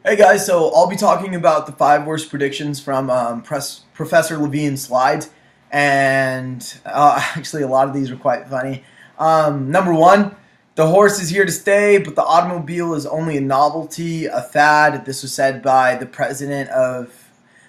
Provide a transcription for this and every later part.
Hey guys, so I'll be talking about the 5 worst predictions from Professor Levine's slides, and actually a lot of these are quite funny. Number one, the horse is here to stay, but the automobile is only a novelty, a fad. This was said by the president of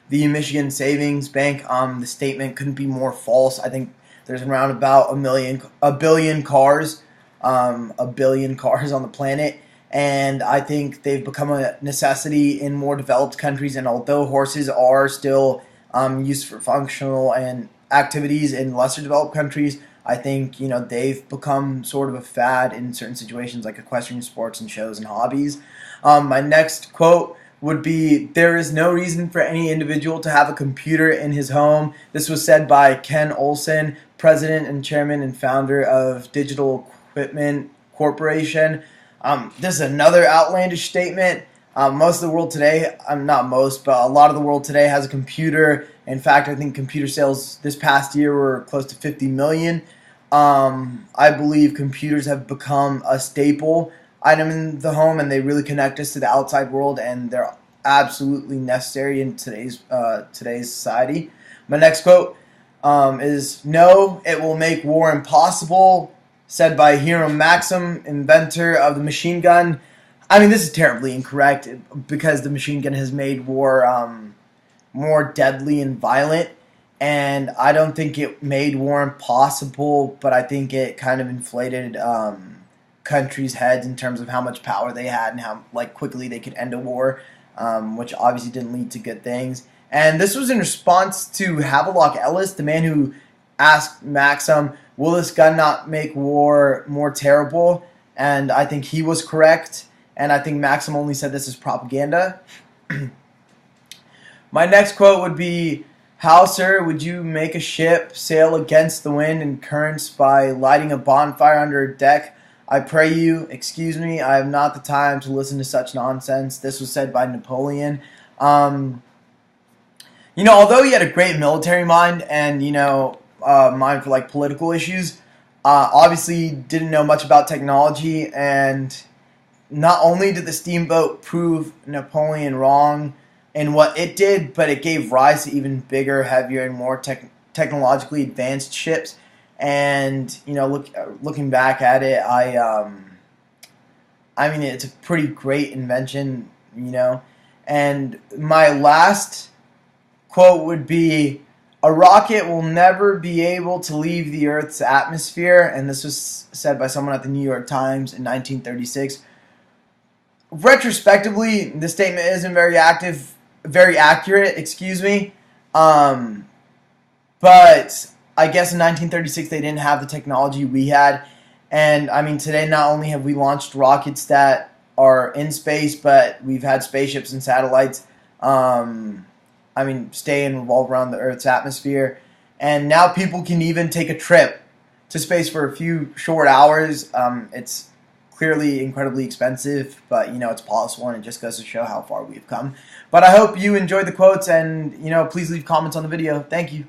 the Michigan Savings Bank. The statement couldn't be more false. I think there's around about a billion cars on the planet. And I think they've become a necessity in more developed countries. And although horses are still used for functional and activities in lesser developed countries, I think they've become sort of a fad in certain situations like equestrian sports and shows and hobbies. My next quote would be, "There is no reason for any individual to have a computer in his home." This was said by Ken Olsen, president and chairman and founder of Digital Equipment Corporation. This is another outlandish statement. Most of the world today, not most, but a lot of the world today has a computer. In fact, I think computer sales this past year were close to 50 million. I believe computers have become a staple item in the home, and they really connect us to the outside world, and they're absolutely necessary in today's society. My next quote is, "No, it will make war impossible," said by Hiram Maxim, inventor of the machine gun. I mean, this is terribly incorrect because the machine gun has made war more deadly and violent, and I don't think it made war impossible, but I think it kind of inflated countries' heads in terms of how much power they had and how quickly they could end a war, which obviously didn't lead to good things. And this was in response to Havelock Ellis, the man who asked Maxim, "Will this gun not make war more terrible?" And I think he was correct. And I think Maxim only said this as propaganda. My next quote would be, "How, sir, would you make a ship sail against the wind and currents by lighting a bonfire under a deck? I pray you, excuse me, I have not the time to listen to such nonsense." This was said by Napoleon. Although he had a great military mind and, mind for political issues, obviously didn't know much about technology, and not only did the steamboat prove Napoleon wrong in what it did, but it gave rise to even bigger, heavier, and more technologically advanced ships. And looking back at it, I mean, it's a pretty great invention, And my last quote would be, "A rocket will never be able to leave the Earth's atmosphere," and this was said by someone at the New York Times in 1936. Retrospectively, this statement isn't very accurate, excuse me. But I guess in 1936 they didn't have the technology we had, and I mean today not only have we launched rockets that are in space, but we've had spaceships and satellites stay and revolve around the Earth's atmosphere. And now people can even take a trip to space for a few short hours. It's clearly incredibly expensive, but it's possible, and it just goes to show how far we've come. But I hope you enjoyed the quotes, and please leave comments on the video. Thank you.